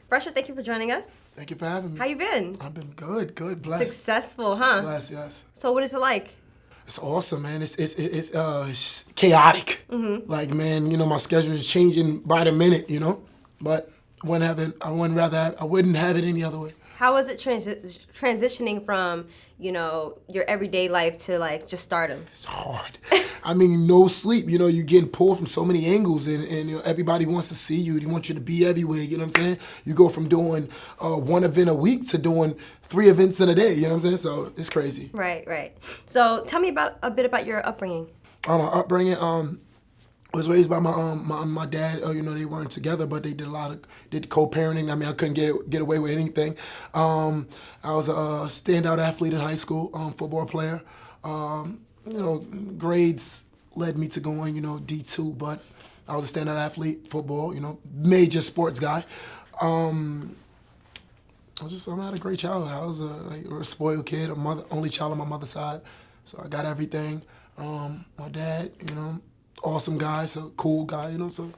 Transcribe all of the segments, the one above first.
Phresher, thank you for joining us. Thank you for having me. How you been? I've been good, blessed. Successful, huh? Blessed, yes. So what is it like? It's awesome, man. It's chaotic. Mm-hmm. Like, man, my schedule is changing by the minute, But I wouldn't have it any other way. How was it transitioning from, your everyday life to like just stardom? It's hard. I mean, no sleep. You're getting pulled from so many angles, and everybody wants to see you. They want you to be everywhere. You know what I'm saying? You go from doing one event a week to doing 3 events in a day. You know what I'm saying? So it's crazy. Right. So tell me a bit about your upbringing. My upbringing. Was raised by my dad. They weren't together, but they did co-parenting. I mean, I couldn't get away with anything. I was a standout athlete in high school, football player. Grades led me to going, D2, but I was a standout athlete, football, major sports guy. I had a great childhood. I was a spoiled kid, only child on my mother's side, so I got everything. My dad, awesome guy, so cool guy, so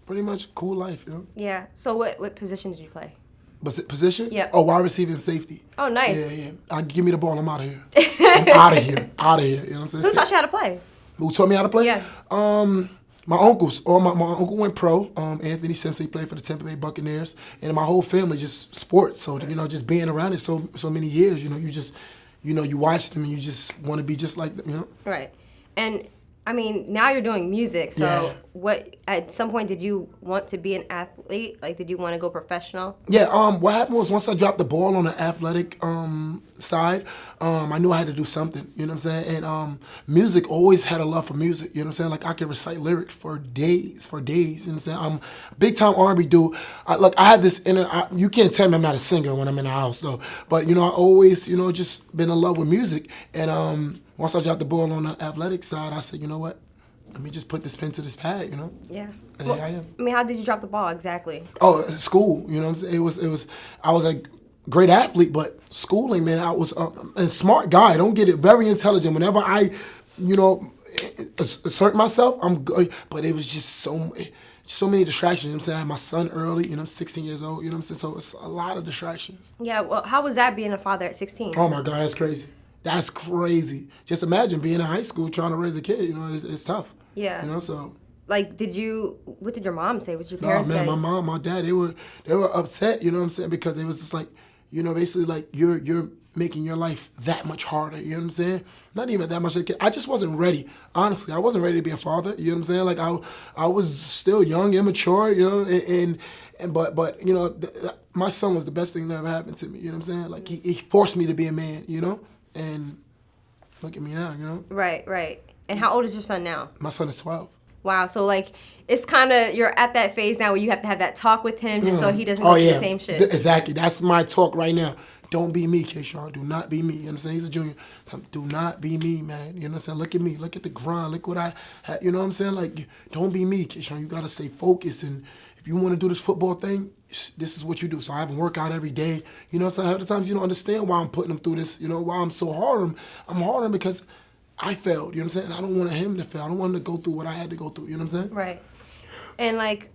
pretty much cool life, Yeah. So what position did you play? Position? Yeah. Oh, wide receiver and safety. Oh, nice. Yeah. Give me the ball, I'm out of here. I'm out of here. You know what I'm saying? Who taught you how to play? Who taught me how to play? Yeah. My uncles. My uncle went pro. Anthony Simpson, he played for the Tampa Bay Buccaneers, and my whole family just sports. So just being around it so many years, you watch them and you just want to be just like them, Right. And I mean, now you're doing music, so Yeah. what, at some point, did you want to be an athlete? Like, did you want to go professional? Yeah, what happened was once I dropped the ball on the athletic side, I knew I had to do something, you know what I'm saying? And music, always had a love for music, you know what I'm saying? Like, I could recite lyrics for days, you know what I'm saying? I'm a big-time R&B dude. I have this you can't tell me I'm not a singer when I'm in the house, though. But, I always, just been in love with music. And once I dropped the ball on the athletic side, I said, you know what? Let me just put this pen to this pad, Yeah. And Well, here I am. I mean, how did you drop the ball exactly? Oh, school, you know what I'm saying? I was a great athlete, but schooling, man, I was a smart guy. Don't get it, very intelligent. Whenever I, assert myself, I'm good. But it was just so many distractions. You know what I'm saying? I had my son early, I'm 16 years old, you know what I'm saying? So it's a lot of distractions. Yeah, well, how was that being a father at 16? Oh my God, that's crazy. That's crazy. Just imagine being in high school trying to raise a kid, it's tough. Yeah. So. Like, what did your mom say? What did your parents say? My mom, my dad, they were upset, you know what I'm saying? Because it was just like, basically like you're making your life that much harder, you know what I'm saying? Not even that much. I just wasn't ready. Honestly, I wasn't ready to be a father, you know what I'm saying? Like I was still young, immature, but my son was the best thing that ever happened to me, you know what I'm saying? Like he forced me to be a man, and look at me now, Right. And how old is your son now? My son is 12. Wow, so like it's kind of, you're at that phase now where you have to have that talk with him just so he doesn't go through the same shit. Exactly. That's my talk right now. Don't be me, Keyshawn. Do not be me. You know what I'm saying? He's a junior. Do not be me, man. You know what I'm saying? Look at me. Look at the grind. Look what I had. You know what I'm saying? Like, don't be me, Keyshawn. You got to stay focused. And if you want to do this football thing, this is what you do. So I have a workout every day. So half the times you don't understand why I'm putting him through this, why I'm so hard on him. I'm hard on him because I failed, you know what I'm saying? I don't want him to fail. I don't want him to go through what I had to go through, you know what I'm saying? Right. And like,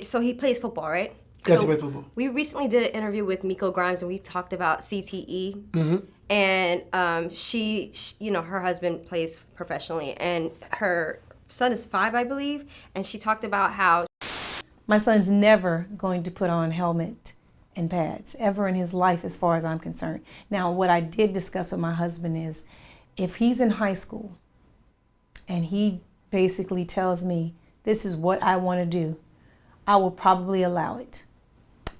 so he plays football, right? Yes, so he plays football. We recently did an interview with Miko Grimes and we talked about CTE. Mm-hmm. And she, her husband plays professionally and her son is 5, I believe. And she talked about how my son's never going to put on helmet and pads ever in his life as far as I'm concerned. Now, what I did discuss with my husband is, if he's in high school and he basically tells me this is what I want to do, I will probably allow it.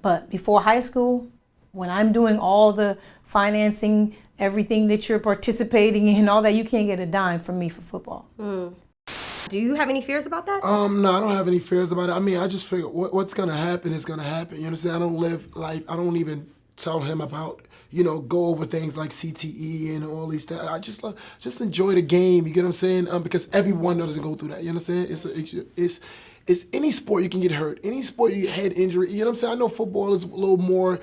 But before high school, when I'm doing all the financing, everything that you're participating in, all that, you can't get a dime from me for football. Do you have any fears about that? No, I don't have any fears about it. I mean, I just figure what's going to happen is going to happen. You understand? I don't live life. I don't even tell him about, go over things like CTE and all these things. I just enjoy the game. You get what I'm saying? Because everyone doesn't go through that. You understand? It's any sport you can get hurt. Any sport you get head injury. You know what I'm saying? I know football is a little more,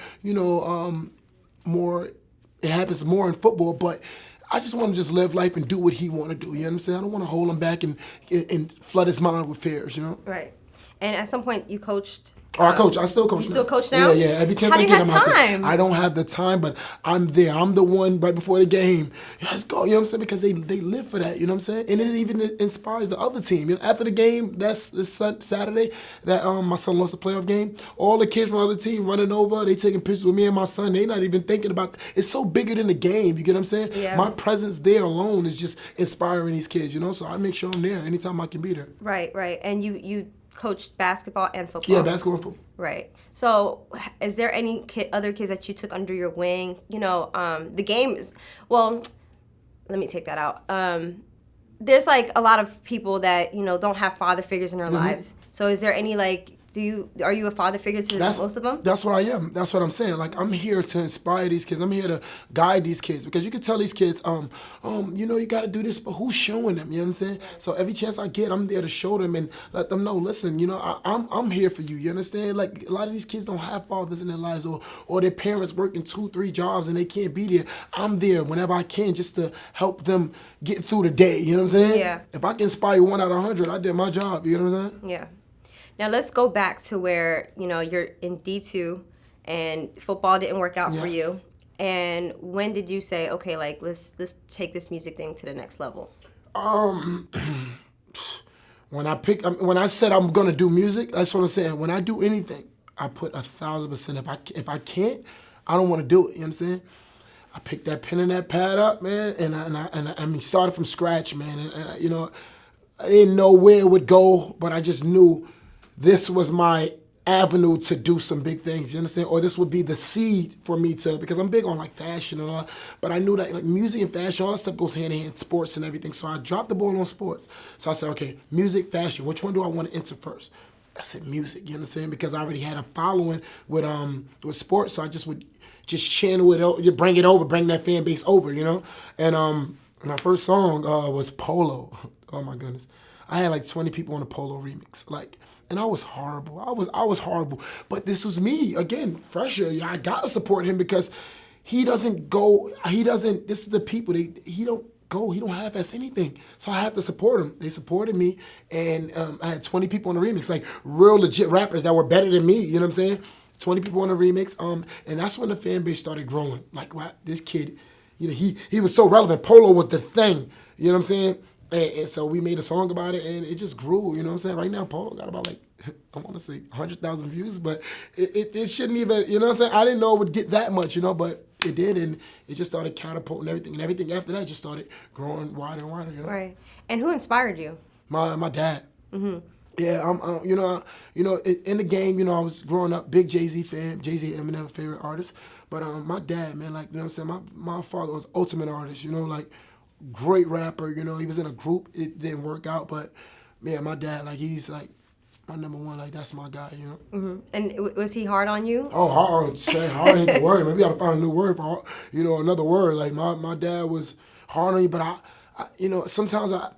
more. It happens more in football, but I just want to just live life and do what he want to do. You know what I'm saying? I don't want to hold him back and flood his mind with fears. Right. And at some point, you coached Oh, I coach. I still coach. You still coach now? Yeah, yeah. Every chance How I do you get, have I'm out there. time? I don't have the time, but I'm there. I'm the one right before the game. Let's go. You know what I'm saying? Because they live for that. You know what I'm saying? And it even inspires the other team. You know, after the game, that's this Saturday that my son lost the playoff game. All the kids from the other team running over. They taking pictures with me and my son. They not even thinking about. It's so bigger than the game. You get what I'm saying? Yeah. My presence there alone is just inspiring these kids. You know, so I make sure I'm there anytime I can be there. Right, right. And you coached basketball and football. Yeah, basketball and football. Right. So, is there any other kids that you took under your wing? You know, the game is, well, let me take that out. There's like a lot of people that, you know, don't have father figures in their lives. So, is there any like, are you a father figure to most of them? That's what I am. That's what I'm saying. Like, I'm here to inspire these kids. I'm here to guide these kids because you can tell these kids, you know, you got to do this, but who's showing them? You know what I'm saying? So every chance I get, I'm there to show them and let them know. Listen, you know, I'm here for you. You understand? Like, a lot of these kids don't have fathers in their lives, or their parents working 2-3 jobs and they can't be there. I'm there whenever I can just to help them get through the day. You know what I'm saying? Yeah. If I can inspire 1 out of 100, I did my job. You know what I'm saying? Yeah. Now let's go back to where, you know, you're in D2 and football didn't work out for you. And when did you say, okay, like let's take this music thing to the next level? When I said I'm gonna do music, that's what I'm saying. When I do anything, I put 1,000%. If I can't, I don't want to do it. You understand? I picked that pen and that pad up, man, and I mean started from scratch, man. And you know, I didn't know where it would go, but I just knew this was my avenue to do some big things, you understand? Or this would be the seed for me to, because I'm big on like fashion and all that, but I knew that like music and fashion, all that stuff goes hand in hand, sports and everything. So I dropped the ball on sports. So I said, okay, music, fashion, which one do I want to enter first? I said music, you understand? Because I already had a following with sports, so I just would just channel it, bring that fan base over, you know? And my first song was Polo. Oh my goodness. I had like 20 people on the Polo remix. Like, and I was horrible. I was horrible. But this was me. Again, Phresher, I gotta support him because this is the people, he don't half-ass anything. So I have to support him. They supported me, and I had 20 people on the remix, like real legit rappers that were better than me, you know what I'm saying? 20 people on the remix, and that's when the fan base started growing. Like, wow, this kid, you know, he was so relevant. Polo was the thing, you know what I'm saying? And so we made a song about it, and it just grew, you know what I'm saying? Right now, Polo got about like, I want to say 100,000 views, but it shouldn't even, you know what I'm saying? I didn't know it would get that much, you know, but it did, and it just started catapulting everything, and everything after that just started growing wider and wider, you know? Right. And who inspired you? My dad. Mm-hmm. Yeah, I'm, you know, in the game, you know, I was growing up, big Jay-Z fan, Jay-Z, Eminem, favorite artist, but my dad, man, like, you know what I'm saying? My father was ultimate artist, you know, like, great rapper, you know, he was in a group, it didn't work out, but man, my dad, like, he's like my number one, like, that's my guy, you know. Mm-hmm. And was he hard on you? Oh, hard ain't the word, man. We gotta find a new word for, you know, another word. Like, my dad was hard on you, but I you know, sometimes I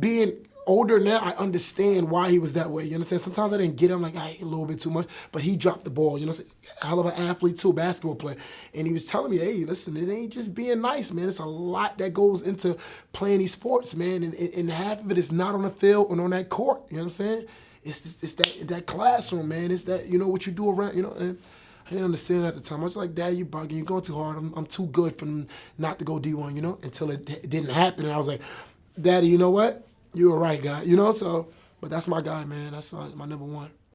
being older now, I understand why he was that way. You understand? Sometimes I didn't get him, like, I ate a little bit too much, but he dropped the ball. You know, hell of an athlete too, basketball player. And he was telling me, hey, listen, it ain't just being nice, man. It's a lot that goes into playing these sports, man. And half of it is not on the field and on that court. You know what I'm saying? It's that classroom, man. It's that, you know, what you do around, you know. And I didn't understand at the time. I was like, Dad, you bugging. You're going too hard. I'm too good for them not to go D1, you know, until it didn't happen. And I was like, Daddy, you know what? You were right, guy. You know, so, but that's my guy, man. That's my number one.